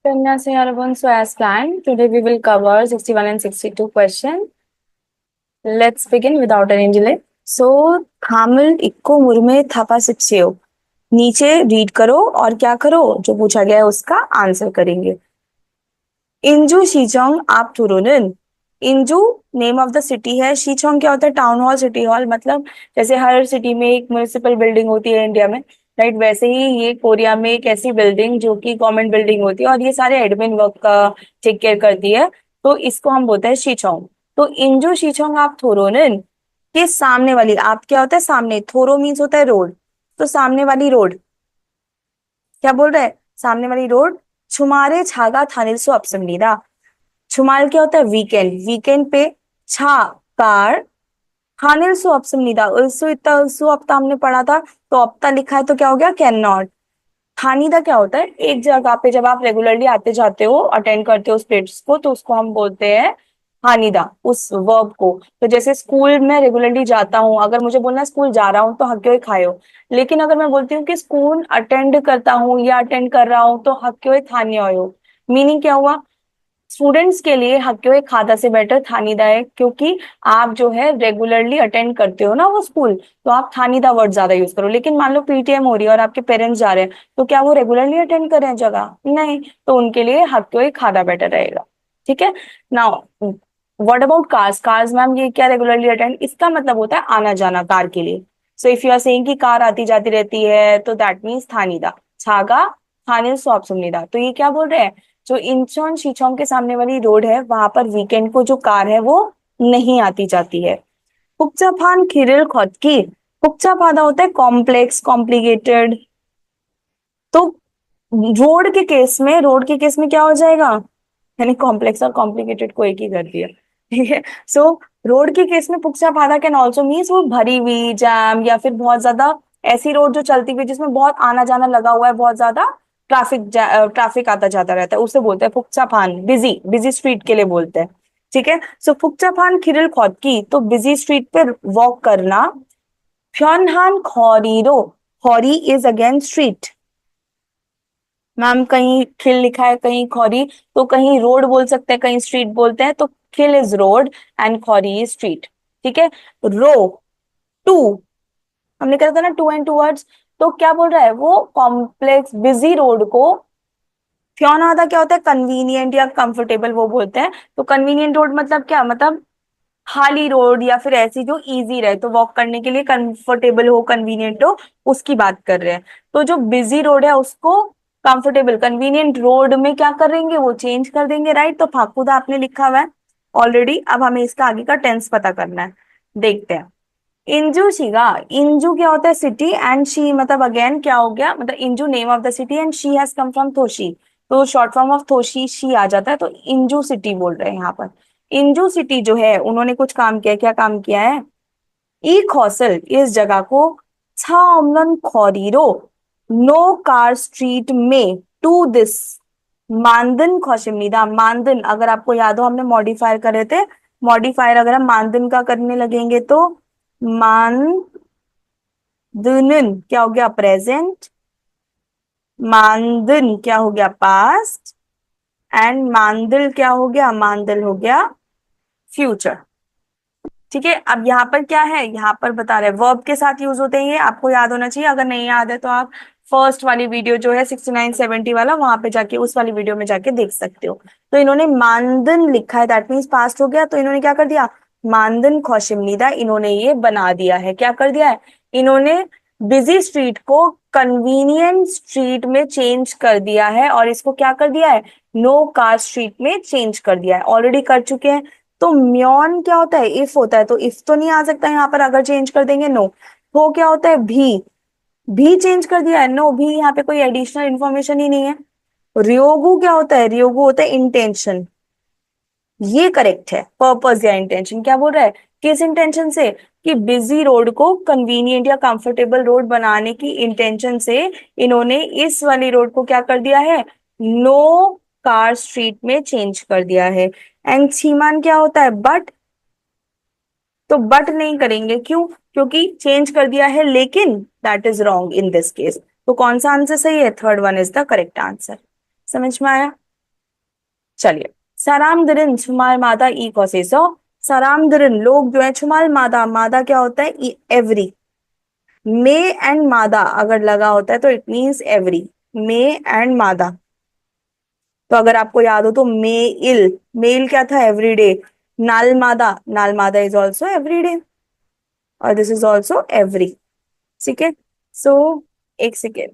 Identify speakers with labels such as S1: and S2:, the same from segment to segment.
S1: Annyeonghaseyo everyone. So as planned, today we will cover 61 and 62 question. Let's begin without any delay. So Thamel इक्को मुर्मे थापा सिप्सियो नीचे read करो और क्या करो जो पूछा गया है उसका आंसर करेंगे. इंजू शीचोंग आप तुरुनन. इंजू नेम ऑफ द सिटी है. शीचोंग क्या होता है? Town hall, city hall. मतलब जैसे हर सिटी में एक म्युनिसिपल बिल्डिंग होती है इंडिया में, राइट? वैसे ही ये कोरिया में एक ऐसी बिल्डिंग जो कि गवर्नमेंट बिल्डिंग होती है और ये सारे एडमिन वर्क का टेक केयर करती है. तो इसको हम बोलते हैं शीचोंग. तो इंजू शीचोंग आप थोरोनन के सामने वाली. आप क्या होता है? सामने. थोरो मीन्स होता है रोड. तो सामने वाली रोड. क्या बोल रहा है? सामने वाली रोड. छुमारे छागा थानिल सो अपसमनीदा. छुमाल क्या होता है? वीकेंड. वीकेंड पे छा कार थानिल सो अपसमनीदा. उल्सो इतना उल्सो अपता हमने पढ़ा था. तो अपता लिखा है तो क्या हो गया? Can not. थानीदा क्या होता है? एक जगह पे जब आप रेगुलरली आते जाते हो, अटेंड करते हो स्टेट्स को, तो उसको हम बोलते हैं हानिदा, उस वर्ब को. तो जैसे स्कूल में रेगुलरली जाता हूँ, अगर मुझे बोलना है स्कूल जा रहा हूँ तो हक्योई खायो. लेकिन अगर मैं बोलती हूँ कि स्कूल अटेंड करता हूँ या अटेंड कर रहा हूँ तो हक्योई थान्य हो. मीनिंग क्या हुआ? स्टूडेंट्स के लिए हक्योई खादा से बेटर थानीदा है, क्योंकि आप जो है रेगुलरली अटेंड करते हो ना वो स्कूल, तो आप थानीदा वर्ड ज्यादा यूज करो. लेकिन मान लो पीटीएम हो रही है और आपके पेरेंट्स जा रहे हैं, तो क्या वो रेगुलरली अटेंड कर रहे हैं जगह? नहीं. तो उनके लिए हक्योई खादा बेटर रहेगा. ठीक है. Now what about cars? Cars ma'am ये क्या रेगुलरली अटेंड? इसका मतलब होता है आना जाना कार के लिए. So if you are saying कि कार आती जाती रहती है तो दैट मीन्स थानीदा. छागा थानिल सॉप सुमनीदा. तो ये क्या बोल रहे हैं? जो इंचॉन शीचोंग के सामने वाली रोड है वहां पर वीकेंड को जो कार है वो नहीं आती जाती है. पुक्चाफान खिरिल खोदकी. पुक्चाफादा होता है कॉम्प्लेक्स, कॉम्प्लिकेटेड. तो रोड के केस में क्या हो जाएगा? मैंने कॉम्प्लेक्स और कॉम्प्लिकेटेड को एक ही कर दिया. ठीक है. सो रोड के केस में पुक्चाफादा कैन ऑल्सो मीन्स वो भरी हुई, जैम, या फिर बहुत ज्यादा ऐसी रोड जो चलती हुई जिसमें बहुत आना जाना लगा हुआ है, बहुत ज्यादा ट्रैफिक आता जाता रहता है, उसे बोलते हैं फुक्चाफान. बिजी बिजी स्ट्रीट के लिए बोलते हैं. ठीक है. सो फुक्चाफान खिरिल खोदकी, तो बिजी स्ट्रीट पे वॉक करना. फ्योनहान खॉरीरो. खॉरी इज अगेन स्ट्रीट. मैम कहीं खिल लिखा है, कहीं खौरी. तो कहीं रोड बोल सकते हैं, कहीं स्ट्रीट बोलते हैं. तो खिल इज रोड एंड खौरी इज स्ट्रीट. ठीक है. रो टू, हमने कहा था ना टू एंड टू वर्ड्स. तो क्या बोल रहा है वो? कॉम्प्लेक्स बिजी रोड को फ्योन आधा क्या होता है? कन्वीनियंट या कंफर्टेबल वो बोलते हैं. तो कन्वीनियंट रोड मतलब क्या? मतलब खाली रोड या फिर ऐसी जो इजी रहे, तो वॉक करने के लिए कंफर्टेबल हो, कन्वीनियंट हो, उसकी बात कर रहे हैं. तो जो बिजी रोड है उसको कंफर्टेबल कन्वीनियंट रोड में क्या करेंगे? वो चेंज कर देंगे, राइट? तो फाकुदा आपने लिखा हुआ है ऑलरेडी. अब हमें इसका आगे का टेंस पता करना है. देखते हैं. इंजू शीगा. इंजू क्या होता है? सिटी. एंड शी मतलब अगेन क्या हो गया? मतलब इंजू name of the city and शी हैज कम फ्रॉम थोशी. तो शॉर्ट फॉर्म ऑफ थोशी शी आ जाता है, तो इंजू सिटी बोल रहे हैं यहाँ पर. इंजू सिटी जो है उन्होंने कुछ काम किया. क्या काम किया है? ई खौसल इस जगह को छामलन खौरीरो नो कार स्ट्रीट में टू दिस मानदन खौशिमनीदा. मानदन अगर आपको याद हो हमने मॉडिफायर करे थे. मॉडिफायर अगर हम मानदन का करने लगेंगे तो मानदुनन क्या हो गया? प्रेजेंट. मानदन क्या हो गया? पास्ट. एंड मानदिल क्या हो गया? मानदिल हो गया फ्यूचर. ठीक है. अब यहाँ पर क्या है? यहाँ पर बता रहे वर्ब के साथ यूज होते हैं, ये आपको याद होना चाहिए. अगर नहीं याद है तो आप फर्स्ट वाली वीडियो जो है 69-70 वाला, वहां पे जाके उस वाली वीडियो में जाके देख सकते हो. तो इन्होंने मानदन लिखा है, दैट मीन्स पास्ट हो गया. तो इन्होंने क्या कर दिया? मानदन खौशिमनीदा इन्होंने ये बना दिया है. क्या कर दिया है? इन्होंने बिजी स्ट्रीट को कन्वीनियंट स्ट्रीट में चेंज कर दिया है. और इसको क्या कर दिया है? नो कार स्ट्रीट में चेंज कर दिया है. ऑलरेडी कर चुके हैं. तो म्योन क्या होता है? इफ होता है. तो इफ तो नहीं आ सकता यहाँ पर अगर चेंज कर देंगे. नो. वो क्या होता है? भी चेंज कर दिया है. नो, भी यहाँ पे कोई एडिशनल इंफॉर्मेशन ही नहीं है. रियोगु क्या होता है? रियोगु होता है इंटेंशन. ये करेक्ट है. पर्पस या इंटेंशन. क्या बोल रहा है? किस इंटेंशन से? कि बिजी रोड को कन्वीनियंट या कंफर्टेबल रोड बनाने की इंटेंशन से इन्होंने इस वाली रोड को क्या कर दिया है? नो कार स्ट्रीट में चेंज कर दिया है. एंड छीमान क्या होता है? बट. तो बट नहीं करेंगे. क्यों? क्योंकि चेंज कर दिया है, लेकिन that is wrong in this case. तो कौन सा आंसर सही है? Third one is the correct answer. समझ में आया? चलिए, सरामदरिन छुमाल मादा ई कौसे सो। सरामदरिन लोग जो है, छुमाल मादा, मादा क्या होता है, एवरी। मे एंड मादा अगर लगा होता है तो it means every. May and मादा। तो अगर आपको याद हो तो मेल, मेल क्या था, एवरीडे। नाल मादा, नाल मादा इज ऑल्सो एवरीडे, और दिस इज ऑल्सो एवरी। ठीक है। सो एक सेकेंड।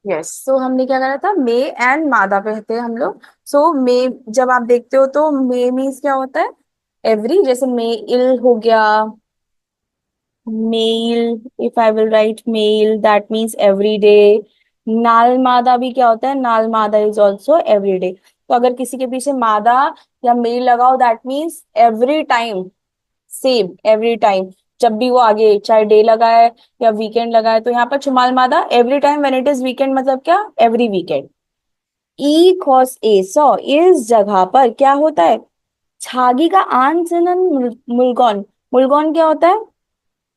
S1: यस, सो हमने क्या करा था, मे एंड मादा पे थे हम लोग। सो मे, जब आप देखते हो तो मे मीन्स क्या होता है, एवरी। जैसे मेल हो गया, mail, if I will write mail that means every day. नाल मादा भी क्या होता है, नाल मादा इज ऑल्सो एवरी डे। तो अगर किसी के पीछे मादा या मेल लगाओ that means every time, same every time. जब भी वो आगे चाहे डे लगा है या वीकेंड लगा है, तो यहाँ पर शुमाल मादा every time when it is weekend, मतलब क्या, every weekend. E cos A सो, इस जगह पर क्या होता है, छागी का आन सिनन मुल्गॉन। मुल्गॉन क्या होता है,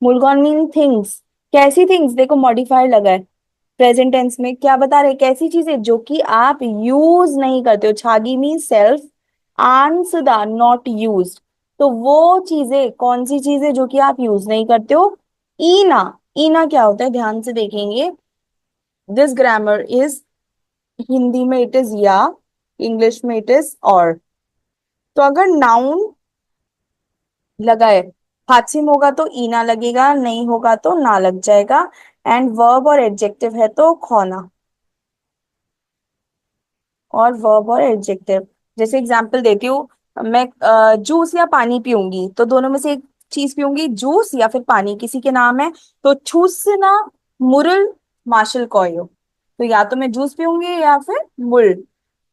S1: मुल्गॉन मीन थिंग्स। कैसी थिंग्स, देखो मॉडिफाइड लगा है प्रेजेंट टेंस में, क्या बता रहे, कैसी चीजें जो कि आप यूज नहीं करते हो। छागी मीन सेल्फ, आंसदा नॉट यूज। तो वो चीजें, कौन सी चीजें जो कि आप यूज नहीं करते हो। ईना, ईना क्या होता है, ध्यान से देखेंगे। दिस ग्रामर इज, हिंदी में इट इज या, इंग्लिश में इट इज और। तो अगर नाउन लगा है, हाचिम होगा तो ईना लगेगा, नहीं होगा तो ना लग जाएगा। एंड वर्ब और एडजेक्टिव है तो खोना, और वर्ब और एडजेक्टिव। जैसे एग्जांपल देती हूँ, मैं जूस या पानी पीऊंगी, तो दोनों में से एक चीज पीऊंगी, जूस या फिर पानी, किसी के नाम है। तो छूस ना मुरल माशल कोयो, तो या तो मैं जूस पीऊंगी या फिर मुल।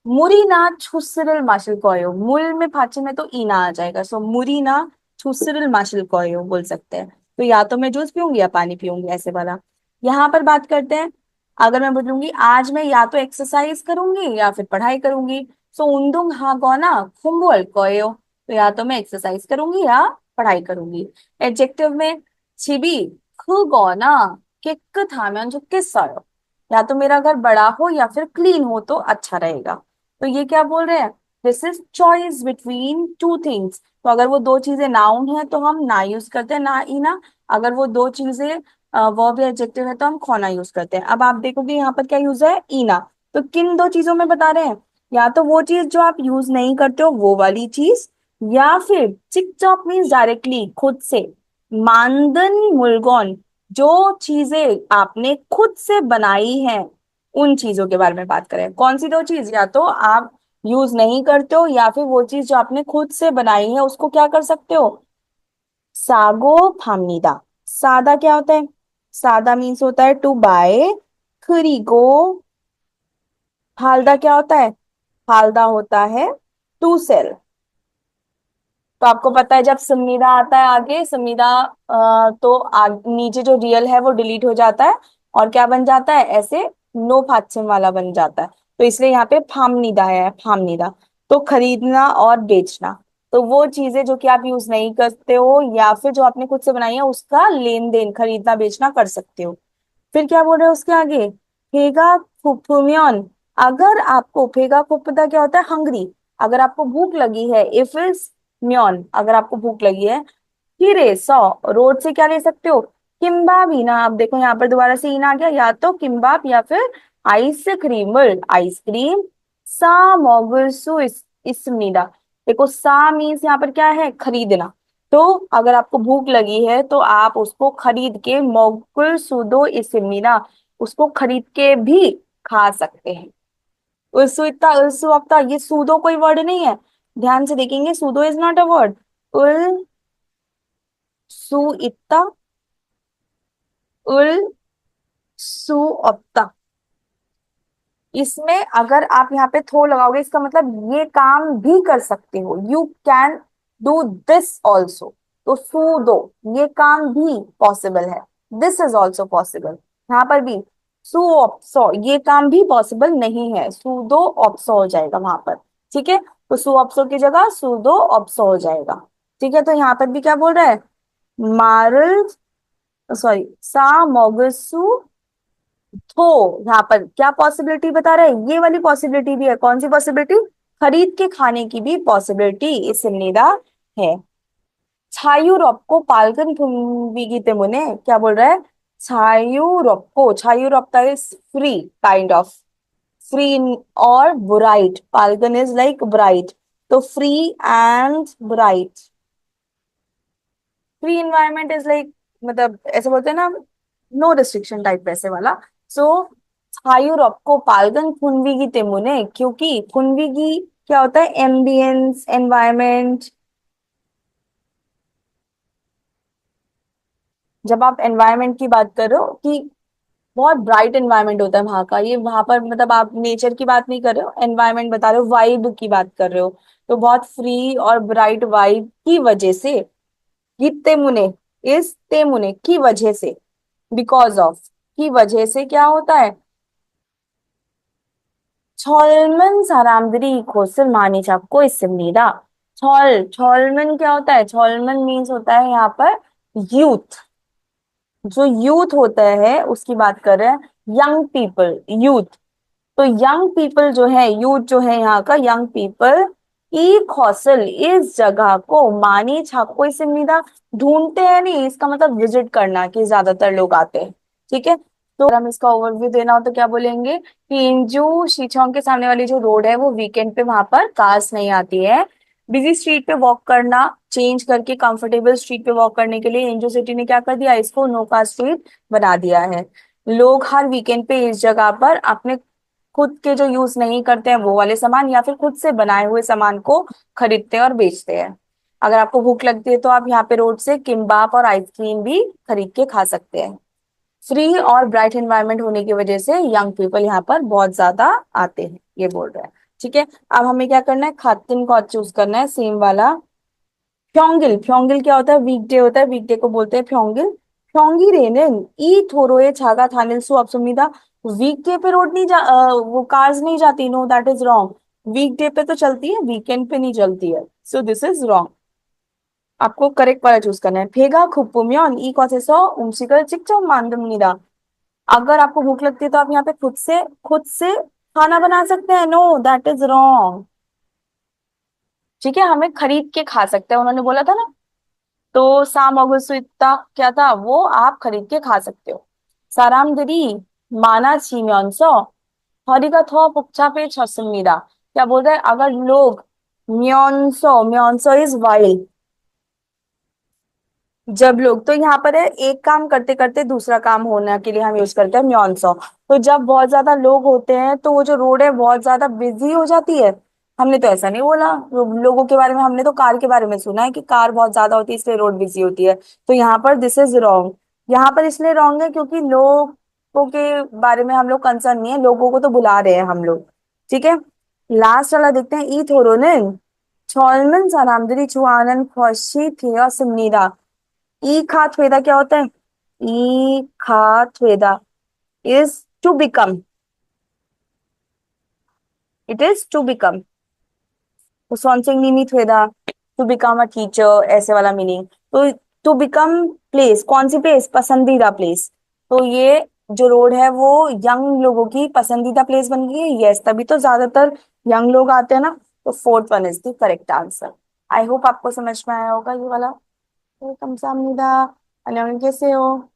S1: मुरीना छुसरिल माशिल कोयो, मुल में फाचे में तो ईना आ जाएगा, सो मुरीना छुसरिल माशिल कोयो बोल सकते हैं। तो या तो मैं जूस पीऊंगी या पानी पीऊंगी, ऐसे वाला। यहाँ पर बात करते हैं, अगर मैं बोलूंगी आज मैं या तो एक्सरसाइज करूंगी या फिर पढ़ाई करूंगी, सो उन्दुंग हा गोना खुम्बुल कोयो। तो या तो मैं एक्सरसाइज करूंगी या पढ़ाई करूंगी। एडजेक्टिव में छिबी खु गोना किक थाम्यान जो किस, या तो मेरा घर बड़ा हो या फिर क्लीन हो तो अच्छा रहेगा। तो ये क्या बोल रहे हैं, this is choice between two things. तो अगर वो दो चीजें नाउन है तो हम ना यूज करते हैं, ना ई ना। अगर वो दो चीजें वर्ब या एडजेक्टिव है तो हम खोना यूज करते हैं। अब आप देखोगे यहाँ पर क्या यूज है, ईना। तो किन दो चीजों में बता रहे हैं, या तो वो चीज जो आप यूज नहीं करते हो वो वाली चीज, या फिर चिक चॉप मीन्स डायरेक्टली खुद से। मानदन मुलगोन, जो चीजें आपने खुद से बनाई हैं, उन चीजों के बारे में बात करें। कौन सी दो चीज, या तो आप यूज नहीं करते हो, या फिर वो चीज जो आपने खुद से बनाई है उसको क्या कर सकते हो, सागो फामनीदा। सादा क्या होता है, सादा मीन्स होता है टू बाय। खरीगो, फालदा क्या होता है, फालदा होता है टू सेल। तो आपको पता है जब संविदा आता है आगे, संविदा तो नीचे जो रियल है वो डिलीट हो जाता है, और क्या बन जाता है, ऐसे नो फात्सिम वाला बन जाता है। तो इसलिए यहाँ पे फामनिदा है, फामनिदा। तो खरीदना और बेचना, तो वो चीजें जो कि आप यूज नहीं करते हो या फिर जो आपने खुद से बनाई है उसका लेन देन, खरीदना बेचना कर सकते हो। फिर क्या बोल रहे हैं उसके आगे, फेगा फुफुमियन। अगर आपको, फेगा फुफदा क्या होता है, हंग्री। अगर आपको भूख लगी है, इफ इज म्योन, अगर आपको भूख लगी है। हिरे सौ, रोड से क्या ले सकते हो, किम्बाब ही ना। आप देखो यहाँ पर दोबारा से इन आ गया, या तो किम्बाब या फिर आइसक्रीम, आइसक्रीम। सा मोगुसु इसमीदा। देखो सा मीन्स यहाँ पर क्या है, खरीदना। तो अगर आपको भूख लगी है तो आप उसको खरीद के, मोगुल सुदो इसमीदा, उसको खरीद के भी खा सकते हैं। उसु इतना उसु अपता, ये सूदो कोई वर्ड नहीं है, ध्यान से देखेंगे, सूदो इज नॉट अ वर्ड। उल सु इत्ता, उल सु अपता। इसमें अगर आप यहाँ पे थो लगाओगे, इसका मतलब ये काम भी कर सकते हो, you can do this also. तो सूदो, ये काम भी पॉसिबल है, दिस इज ऑल्सो पॉसिबल। यहाँ पर भी सु ऑप्सो, ये काम भी पॉसिबल नहीं है, सूदो ऑप्सो हो जाएगा वहां पर। ठीक है, तो सु ऑप्सो की जगह सूदो ऑप्सो हो जाएगा। ठीक है, तो यहाँ पर भी क्या बोल रहा है, मारल, सॉरी, सा मोगसु तो यहाँ पर क्या पॉसिबिलिटी बता रहा है, ये वाली पॉसिबिलिटी भी है। कौन सी पॉसिबिलिटी? खरीद के खाने की भी पॉसिबिलिटी इस निदा है। छायुरॉप्को पाल्कन फुनवीगी तेमुने, क्या बोल रहा है? छायुरॉप्को, छायुरॉप्का is free, kind of free, और ब्राइट, पाल्कन इज लाइक ब्राइट, तो free and bright. Free environment is like, मतलब ऐसे बोलते हैं ना, नो रिस्ट्रिक्शन टाइप वैसे वाला। सो छायुरॉप्को पाल्गन फुनवीगी तेमुने, क्योंकि फुनवीगी क्या होता है? Ambience, environment. जब आप एनवायरमेंट की बात करो कि बहुत ब्राइट एनवायरनमेंट होता है वहां का, ये वहां पर मतलब आप नेचर की बात नहीं कर रहे हो, एनवायरनमेंट बता रहे हो, वाइब की बात कर रहे हो, तो बहुत फ्री और ब्राइट वाइब की वजह से ये तेमुने, इस तेमुने की वजह से, बिकॉज ऑफ, की वजह से क्या होता है? छोलमन सारामदरी खोसल मानी चाको इससे छोलमन क्या होता है? छोलमन मीन्स होता है यहाँ पर यूथ। जो यूथ होता है उसकी बात कर रहे हैं, यंग पीपल, यूथ। तो यंग पीपल जो है, यूथ जो है यहाँ का यंग पीपल, ई कौशल, इस जगह को मानी छाको इसे निदा, ढूंढते हैं नहीं, इसका मतलब विजिट करना, कि ज्यादातर लोग आते हैं। ठीक है, तो अगर हम इसका ओवरव्यू देना हो तो क्या बोलेंगे कि इंजू शीचोंग के सामने वाली जो रोड है वो वीकेंड पे वहां पर कार्स नहीं आती है। बिजी स्ट्रीट पे वॉक करना चेंज करके कंफर्टेबल स्ट्रीट पे वॉक करने के लिए इंजू सिटी ने क्या कर दिया, इसको नो कार स्ट्रीट बना दिया है। लोग हर वीकेंड पे इस जगह पर अपने खुद के जो यूज नहीं करते हैं वो वाले सामान या फिर खुद से बनाए हुए सामान को खरीदते हैं और बेचते हैं। अगर आपको भूख लगती है तो आप यहाँ पे रोड से किम्बाप और आइसक्रीम भी खरीद के खा सकते हैं। फ्री और ब्राइट एनवायरनमेंट होने की वजह से यंग पीपल यहाँ पर बहुत ज्यादा आते हैं, ये बोल रहा है। ठीक है, अब हमें क्या करना है, खातिन को चूज करना है, सेम वाला। फ्योंगिल, फ्योंगिल क्या होता है? वीकडे होता है, वीकडे को बोलते हैं फ्योंगिल। फ्योंगी रेनेन ई थोरोए छागा थानिल सु अब सुमीदा। वीकडे पे रोड नहीं वो कार्स नहीं जाती, नो दैट इज रॉन्ग। वीकडे पे तो चलती है, वीकेंड पे नहीं चलती है, सो दिस इज रॉन्ग। आपको करेक्ट वाला चूज करना है। फेगा खुपुम्योन ई कॉसेसो उमसिकल चिकचो मांदमनीदा। अगर आपको भूख लगती है तो आप यहाँ पे खुद से खाना बना सकते हैं, नो दैट इज रॉन्ग। ठीक है, हमें खरीद के खा सकते हैं, उन्होंने बोला था ना। तो सामगुसुइत्ता क्या था, वो आप खरीद के खा सकते हो। 사람들이 많아지면서 허리가 더 복잡해졌습니다। क्या बोल रहे हैं? अगर लोग, म्योंसो, म्योंसो इज वाइल, जब लोग, तो यहाँ पर है एक काम करते करते दूसरा काम होने के लिए हम यूज करते हैं म्योंसो। तो जब बहुत ज्यादा लोग होते हैं तो वो जो रोड है बहुत ज्यादा बिजी हो जाती है। हमने तो ऐसा नहीं बोला लोगों के बारे में, हमने तो कार के बारे में सुना है कि कार बहुत ज्यादा होती है इसलिए रोड बिजी होती है। तो यहाँ पर दिस इज रॉन्ग। यहाँ पर इसलिए रॉन्ग है क्योंकि लोगों के बारे में हम लोग कंसर्न नहीं है, लोगों को तो बुला रहे हैं हम लोग। ठीक है, लास्ट वाला देखते हैं। ई थोरो는 젊은 사람들이 좋아하는 것이 되었습니다। ई खात्वेदा क्या होता है? ई खात्वेदा is to become, it is to become. तो सॉन्सिंग निमित वेदा, टू बिकम अ टीचर, ऐसे वाला मीनिंग। तो टू बिकम प्लेस, कौन सी प्लेस? पसंदीदा प्लेस। तो ये जो रोड है वो यंग लोगों की पसंदीदा प्लेस बन गई है, यस, तभी तो ज्यादातर यंग लोग आते हैं ना। तो fourth one is the correct answer. I hope आपको समझ में आया होगा ये वाला। तो कम सामनीदा, अन्य कैसे हो?